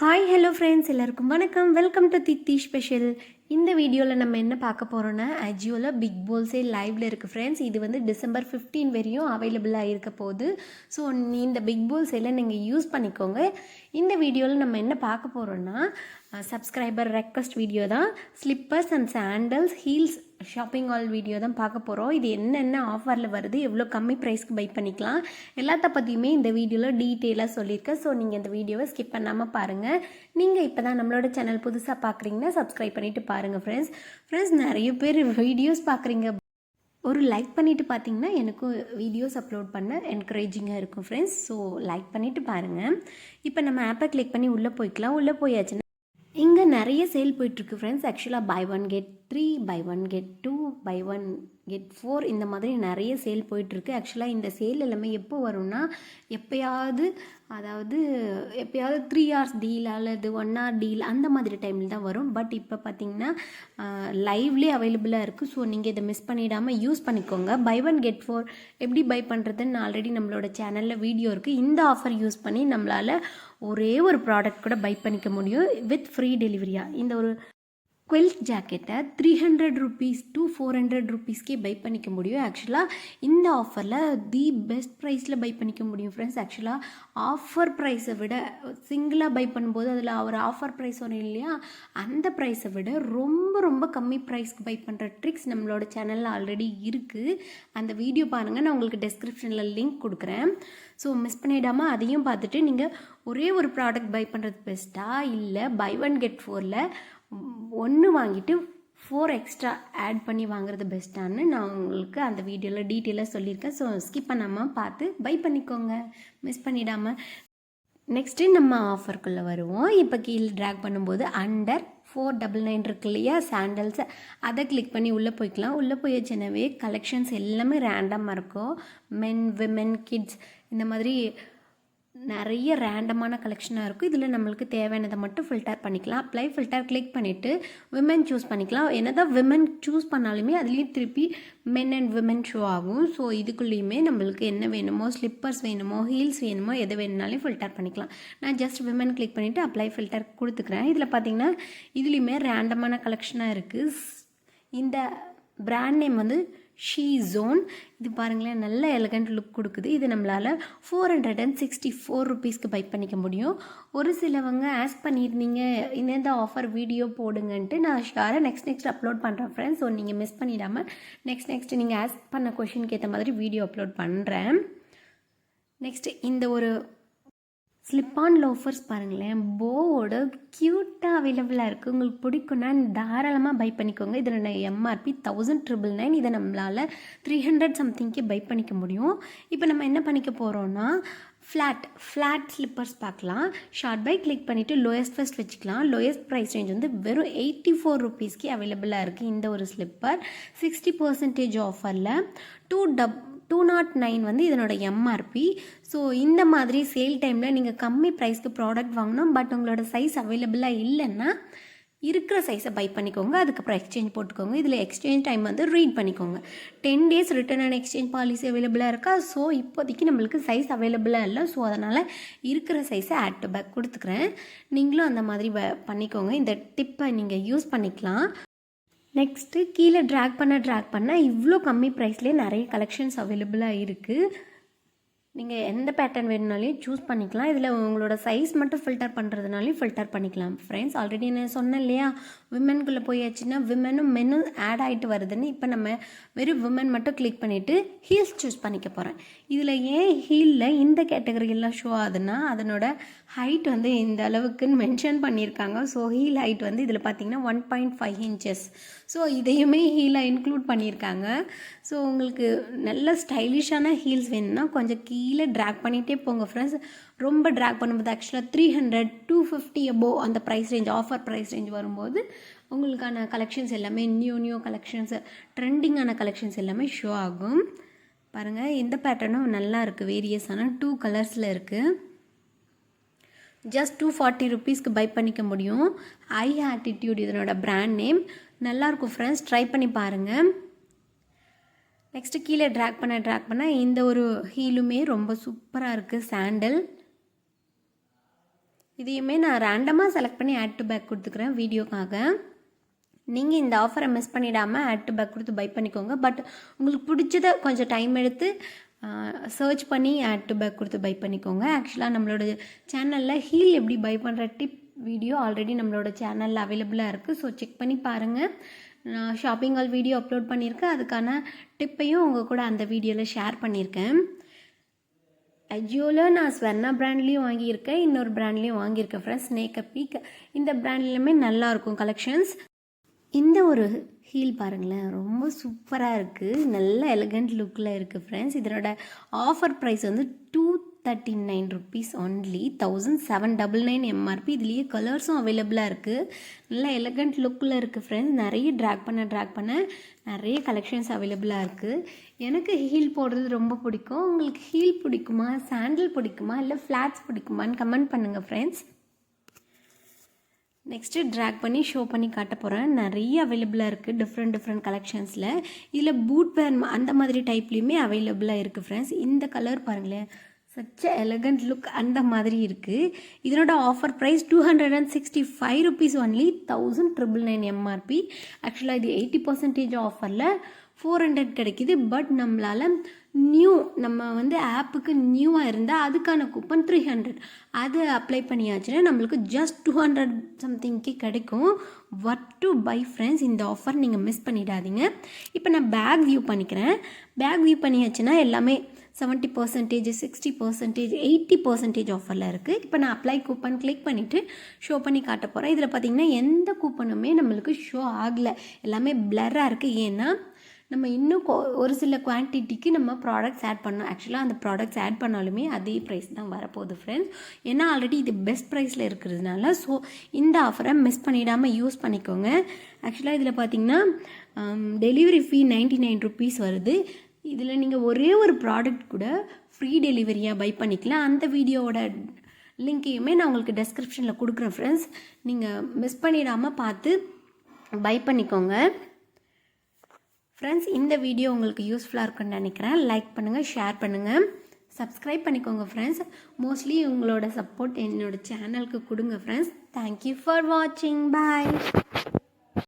Hi hello friends, எல்லாருக்கும் வணக்கம். Welcome to Thithi special. இந்த வீடியோவில் நம்ம என்ன பார்க்க போகிறோன்னா, அஜியோவில் பிக் போல் சேல் லைவில் இருக்குது ஃப்ரெண்ட்ஸ். இது வந்து December 15 வரையும் அவைலபிளாக இருக்க போகுது. ஸோ இந்த பிக் போல் சேலை நீங்கள் யூஸ் பண்ணிக்கோங்க. இந்த வீடியோவில் நம்ம என்ன பார்க்க போகிறோன்னா, சப்ஸ்கிரைபர் ரெக்வஸ்ட் வீடியோ தான். Slippers and sandals, heels shopping haul video தான் பார்க்க போகிறோம். இது என்னென்ன ஆஃபரில் வருது, எவ்வளோ கம்மி ப்ரைஸ்க்கு பை பண்ணிக்கலாம், எல்லாத்த பற்றியுமே இந்த வீடியோவில் டீட்டெயிலாக சொல்லியிருக்கேன். ஸோ நீங்கள் இந்த வீடியோவை ஸ்கிப் பண்ணாமல் பாருங்கள். நீங்கள் இப்போ தான் நம்மளோட சேனல் புதுசாக பார்க்குறீங்கன்னா சப்ஸ்கிரைப் பண்ணிவிட்டு பாருங்கள் ஃப்ரெண்ட்ஸ். நிறைய பேர் வீடியோஸ் பார்க்குறீங்க, ஒரு லைக் பண்ணிவிட்டு பார்த்தீங்கன்னா எனக்கும் வீடியோஸ் அப்லோட் பண்ண என்கரேஜிங்காக இருக்கும் ஃப்ரெண்ட்ஸ். ஸோ லைக் பண்ணிவிட்டு பாருங்கள். இப்போ நம்ம ஆப்பை கிளிக் பண்ணி உள்ளே போய்க்கலாம். உள்ளே போயாச்சுன்னா இங்கே நிறைய சேல் போயிட்டுருக்கு ஃப்ரெண்ட்ஸ். ஆக்சுவலாக buy 1 get 3, buy 1 get 2, buy 1 get 4 இந்த மாதிரி நிறைய சேல் போயிட்டுருக்கு. ஆக்சுவலாக இந்த சேல் எல்லாமே எப்போ வரும்னா, எப்போயாவது 3 hours டீல் அல்லது 1 hour டீல் அந்த மாதிரி டைமில் தான் வரும். பட் இப்போ பார்த்தீங்கன்னா லைவ்லேயே அவைலபிளாக இருக்குது. ஸோ நீங்கள் இதை மிஸ் பண்ணிடாமல் யூஸ் பண்ணிக்கோங்க. buy 1 get 4 எப்படி பை பண்ணுறதுன்னு ஆல்ரெடி நம்மளோட சேனலில் வீடியோ இருக்குது. இந்த ஆஃபர் யூஸ் பண்ணி நம்மளால் ஒரே ஒரு ப்ராடக்ட் கூட பை பண்ணிக்க முடியும் வித் ஃப்ரீ டெலிவரியாக. இந்த ஒரு குவெல்ட் ஜாக்கெட்டை 300 rupees to 400 rupeesக்கே பை பண்ணிக்க முடியும். ஆக்சுவலாக இந்த ஆஃபரில் தி பெஸ்ட் ப்ரைஸில் பை பண்ணிக்க முடியும் ஃப்ரெண்ட்ஸ். ஆக்சுவலாக ஆஃபர் ப்ரைஸை விட சிங்கிளாக பை பண்ணும்போது அதில் ஒரு ஆஃபர் ப்ரைஸ் வரும் இல்லையா, அந்த ப்ரைஸை விட ரொம்ப ரொம்ப கம்மி ப்ரைஸ்க்கு பை பண்ணுற ட்ரிக்ஸ் நம்மளோட சேனலில் ஆல்ரெடி இருக்குது. அந்த வீடியோ பாருங்கள், நான் உங்களுக்கு டெஸ்கிரிப்ஷனில் லிங்க் கொடுக்குறேன். ஸோ மிஸ் பண்ணிடாமல் அதையும் பார்த்துட்டு நீங்கள் ஒரே ஒரு ப்ராடக்ட் பை பண்ணுறது பெஸ்ட்டாக, இல்லை buy 1 get 4ல் 1 வாங்கிட்டு 4 எக்ஸ்ட்ரா ஆட் பண்ணி வாங்குறது பெஸ்ட்டான்னு நான் உங்களுக்கு அந்த வீடியோவில் டீட்டெயிலாக சொல்லியிருக்கேன். ஸோ ஸ்கிப் பண்ணாமல் பார்த்து பை பண்ணிக்கோங்க, மிஸ் பண்ணிடாமல். நெக்ஸ்ட்டு நம்ம ஆஃபருக்குள்ளே வருவோம். இப்போ கீழே ட்ராக் பண்ணும்போது அண்டர் 499 இருக்கு இல்லையா சாண்டல்ஸை, அதை கிளிக் பண்ணி உள்ளே போய்க்கலாம். உள்ளே போயிடுச்சுனவே கலெக்ஷன்ஸ் எல்லாமே ரேண்டமாக இருக்கும். மென், விமென், கிட்ஸ் இந்த மாதிரி நிறைய ரேண்டமான கலெக்ஷனாக இருக்கும். இதில் நம்மளுக்கு தேவையானதை மட்டும் ஃபில்டர் பண்ணிக்கலாம். அப்ளை ஃபில்டர் கிளிக் பண்ணிவிட்டு விமென் சூஸ் பண்ணிக்கலாம். என்னதான் விமென் சூஸ் பண்ணாலுமே அதுலேயும் திருப்பி மென் அண்ட் விமென் ஷோ ஆகும். ஸோ இதுக்குள்ளேயுமே நம்மளுக்கு என்ன வேணுமோ, ஸ்லிப்பர்ஸ் வேணுமோ, ஹீல்ஸ் வேணுமோ, எது வேணுனாலும் ஃபில்டர் பண்ணிக்கலாம். நான் ஜஸ்ட் விமென் கிளிக் பண்ணிவிட்டு அப்ளை ஃபில்டர் கொடுத்துக்கிறேன். இதில் பார்த்தீங்கன்னா இதுலேயுமே ரேண்டமான கலெக்ஷனாக இருக்குது. இந்த பிராண்ட் நேம் வந்து ஷீ ஜோன். இது பாருங்களேன், நல்ல எலகண்ட் லுக் கொடுக்குது. இது நம்மளால் 464 rupeesக்கு பை பண்ணிக்க முடியும். ஒரு சிலவங்க ஆஸ்க் பண்ணியிருந்தீங்க இந்த ஆஃபர் வீடியோ போடுங்கன்ட்டு, நான் ஷியராக நெக்ஸ்ட் அப்லோட் பண்ணுறேன் ஃப்ரெண்ட்ஸ். ஸோ நீங்கள் மிஸ் பண்ணிடாமல் நெக்ஸ்ட் நீங்கள் ஆஸ்க் பண்ண கொஷினுக்கு ஏற்ற மாதிரி வீடியோ அப்லோட் பண்ணுறேன். நெக்ஸ்ட் இந்த ஒரு ஸ்லிப்பான் லோஃபர்ஸ் பாருங்களேன், போவோட க்யூட்டாக அவைலபிளாக இருக்குது. உங்களுக்கு பிடிக்குன்னா தாராளமாக பை பண்ணிக்கோங்க. இதில் எம்ஆர்பி 1999. இதை நம்மளால் 300 சம்திங்க்கே பை பண்ணிக்க முடியும். இப்போ நம்ம என்ன பண்ணிக்க போகிறோன்னா, ஃப்ளாட் ஸ்லிப்பர்ஸ் பார்க்கலாம். ஷார்ட் பை கிளிக் பண்ணிவிட்டு லோயஸ்ட் ஃபஸ்ட் வச்சுக்கலாம். லோயஸ்ட் ப்ரைஸ் ரேஞ்ச் வந்து வெறும் 84 rupeesக்கு அவைலபிளாக இருக்குது. இந்த ஒரு ஸ்லிப்பர் 60% ஆஃபரில் 209 வந்து இதனோட எம்ஆர்பி. ஸோ இந்த மாதிரி சேல் டைமில் நீங்கள் கம்மி ப்ரைஸ்க்கு ப்ராடக்ட் வாங்கணும். பட் உங்களோட சைஸ் அவைலபிளாக இல்லைன்னா இருக்கிற சைஸை பை பண்ணிக்கோங்க. அதுக்கப்புறம் எக்ஸ்சேஞ்ச் போட்டுக்கோங்க. இதில் எக்ஸ்சேஞ்ச் டைம் வந்து ரீட் பண்ணிக்கோங்க. 10 days return and exchange policy அவைலபிளாக இருக்கா. ஸோ இப்போதைக்கு நம்மளுக்கு சைஸ் அவைலபிளாக இல்லை. ஸோ அதனால் இருக்கிற சைஸை ஆட் டு பேக் கொடுத்துக்கிறேன். நீங்களும் அந்த மாதிரி பண்ணிக்கோங்க. இந்த டிப்பை நீங்கள் யூஸ் பண்ணிக்கலாம். நெக்ஸ்ட்டு கீழே ட்ராக் பண்ண இவ்வளோ கம்மி ப்ரைஸ்லேயே நிறைய கலெக்ஷன்ஸ் அவைலபிளாக இருக்குது. நீங்கள் எந்த பேட்டர்ன் வேணுனாலையும் சூஸ் பண்ணிக்கலாம். இதில் உங்களோட சைஸ் மட்டும் ஃபில்டர் பண்ணுறதுனாலையும் ஃபில்டர் பண்ணிக்கலாம் ஃப்ரெண்ட்ஸ். ஆல்ரெடி நான் சொன்னேன் இல்லையா, விமென்குள்ளே போயாச்சுன்னா விமெனும் மென்னும் ஆட் ஆகிட்டு வருதுன்னு. இப்போ நம்ம வெறும் விமென் மட்டும் கிளிக் பண்ணிவிட்டு ஹீல்ஸ் சூஸ் பண்ணிக்க போகிறேன். இதில் ஏன் ஹீலில் இந்த கேட்டகரியெல்லாம் ஷோ ஆகுதுன்னா, அதனோட ஹைட் வந்து இந்த அளவுக்குன்னு மென்ஷன் பண்ணியிருக்காங்க. ஸோ ஹீல் ஹைட் வந்து இதில் பார்த்தீங்கன்னா 1.5 inches. ஸோ இதையுமே ஹீலாக இன்க்ளூட் பண்ணியிருக்காங்க. ஸோ உங்களுக்கு நல்ல ஸ்டைலிஷான ஹீல்ஸ் வேணும்னா கொஞ்சம் கீழே ட்ராக் பண்ணிகிட்டே போங்க ஃப்ரெண்ட்ஸ். ரொம்ப ட்ராக் பண்ணும்போது ஆக்சுவலாக 300, 250 above அந்த price range, offer price range வரும்போது உங்களுக்கான கலெக்ஷன்ஸ் எல்லாமே நியூ கலெக்ஷன்ஸ், ட்ரெண்டிங்கான கலெக்ஷன்ஸ் எல்லாமே ஷோ ஆகும். பாருங்கள், இந்த பேட்டர்னும் நல்லா இருக்குது. வேரியஸான 2 கலர்ஸில் இருக்குது. ஜஸ்ட் 240 rupeesக்கு பை பண்ணிக்க முடியும். ஐ ஆட்டிடியூட் இதனோட பிராண்ட் நேம். நல்லாயிருக்கும் ஃப்ரெண்ட்ஸ், ட்ரை பண்ணி பாருங்கள். நெக்ஸ்ட்டு கீழே ட்ராக் பண்ண இந்த ஒரு ஹீலுமே ரொம்ப சூப்பராக இருக்குது. சாண்டல் இதையுமே நான் ரேண்டமாக செலக்ட் பண்ணி ஆட் டு பேக் கொடுத்துக்கிறேன் வீடியோக்காக. நீங்கள் இந்த ஆஃபரை மிஸ் பண்ணிடாமல் ஆட் டு பேக் கொடுத்து பை பண்ணிக்கோங்க. பட் உங்களுக்கு பிடிச்சதை கொஞ்சம் டைம் எடுத்து சர்ச் பண்ணி ஆட் டு பேக் கொடுத்து பை பண்ணிக்கோங்க. ஆக்சுவலாக நம்மளோட சேனலில் ஹீல் எப்படி பை பண்ணுற டிப் வீடியோ ஆல்ரெடி நம்மளோட சேனலில் அவைலபிளாக இருக்குது. ஸோ செக் பண்ணி பாருங்கள். நான் ஷாப்பிங் ஆல் வீடியோ அப்லோட் பண்ணியிருக்கேன். அதுக்கான டிப்பையும் உங்கள் கூட அந்த வீடியோவில் ஷேர் பண்ணியிருக்கேன். அஜியோவில் நான் ஸ்வர்ணா பிராண்ட்லேயும் வாங்கியிருக்கேன், இன்னொரு பிராண்ட்லேயும் வாங்கியிருக்கேன் ஃப்ரெண்ட்ஸ், ஸ்னேக் பீக். இந்த பிராண்ட்லேயுமே நல்லாயிருக்கும் கலெக்ஷன்ஸ். இந்த ஒரு ஹீல் பாருங்களேன், ரொம்ப சூப்பராக இருக்குது, நல்ல எலகண்ட் லுக்கில் இருக்குது ஃப்ரெண்ட்ஸ். இதனோட ஆஃபர் ப்ரைஸ் வந்து 239 rupees ஒன்லி, 1799 MRP. இதுலேயே கலர்ஸும் அவைலபிளாக இருக்குது, நல்ல எலகண்ட் லுக்கில் இருக்குது ஃப்ரெண்ட்ஸ். நிறைய ட்ராக் பண்ண நிறைய கலெக்ஷன்ஸ் அவைலபிளாக இருக்குது. எனக்கு ஹீல் போடுறது ரொம்ப பிடிக்கும். உங்களுக்கு ஹீல் பிடிக்குமா, சாண்டில் பிடிக்குமா, இல்லை ஃப்ளாட்ஸ் பிடிக்குமான்னு கமெண்ட் பண்ணுங்கள் ஃப்ரெண்ட்ஸ். நெக்ஸ்ட்டு ட்ராக் பண்ணி ஷோ பண்ணி காட்ட போகிறேன். நிறைய அவைலபிளாக இருக்குது டிஃப்ரெண்ட் கலெக்ஷன்ஸில். இதில் பூட் பேன் அந்த மாதிரி டைப்லேயுமே அவைலபிளாக இருக்குது ஃப்ரெண்ட்ஸ். இந்த கலர் பாருங்களேன், சச் எலகண்ட் லுக் அந்த மாதிரி இருக்குது. இதனோட offer price 265 rupees only, 1999 MRP. ஆக்சுவலாக இது 80% ஆஃபரில் 400 கிடைக்கிது. பட் நம்மளால் நம்ம வந்து ஆப்புக்கு நியூவாக இருந்தால் அதுக்கான கூப்பன் 300 அது அப்ளை பண்ணியாச்சுன்னா நம்மளுக்கு ஜஸ்ட் 200 சம்திங்க்கு கிடைக்கும். வாட் டு பை ஃப்ரெண்ட்ஸ், இந்த ஆஃபர் நீங்கள் மிஸ் பண்ணிடாதீங்க. இப்போ நான் பேக் வியூ பண்ணிக்கிறேன். பேக் வியூ பண்ணியாச்சுன்னா எல்லாமே 70%, 60%, 80% ஆஃபரில் இருக்குது. இப்போ நான் அப்ளை கூப்பன் கிளிக் பண்ணிவிட்டு ஷோ பண்ணி காட்ட போகிறேன். இதில் பார்த்திங்கன்னா எந்த கூப்பனுமே நம்மளுக்கு ஷோ ஆகலை, எல்லாமே பிளராக இருக்குது. ஏன்னா நம்ம இன்னும் ஒரு சில குவான்டிட்டிக்கு நம்ம ப்ராடக்ட்ஸ் ஆட் பண்ணோம். ஆக்சுவலாக அந்த ப்ராடக்ட்ஸ் ஆட் பண்ணாலுமே அதே ப்ரைஸ் தான் வரப்போகுது ஃப்ரெண்ட்ஸ். ஏன்னா ஆல்ரெடி இது பெஸ்ட் ப்ரைஸில் இருக்கிறதுனால. ஸோ இந்த ஆஃபரை மிஸ் பண்ணிடாமல் யூஸ் பண்ணிக்கோங்க. ஆக்சுவலாக இதில் பார்த்திங்கன்னா டெலிவரி ஃபீ 99 rupees வருது. இதில் நீங்கள் ஒரே ஒரு ப்ராடக்ட் கூட ஃப்ரீ டெலிவரியாக பை பண்ணிக்கலாம். அந்த வீடியோவோட லிங்க்கையுமே நான் உங்களுக்கு டெஸ்கிரிப்ஷனில் கொடுக்குறேன் ஃப்ரெண்ட்ஸ். நீங்கள் மிஸ் பண்ணிடாமல் பார்த்து பை பண்ணிக்கோங்க ஃப்ரெண்ட்ஸ். இந்த வீடியோ உங்களுக்கு யூஸ்ஃபுல்லாக இருக்குன்னு நினைக்கிறேன். லைக் பண்ணுங்கள், ஷேர் பண்ணுங்கள், சப்ஸ்கிரைப் பண்ணிக்கோங்க ஃப்ரெண்ட்ஸ். மோஸ்ட்லி உங்களோட சப்போர்ட் என்னோடய சேனலுக்கு கொடுங்க ஃப்ரெண்ட்ஸ். தேங்க்யூ ஃபார் வாட்சிங். பாய்.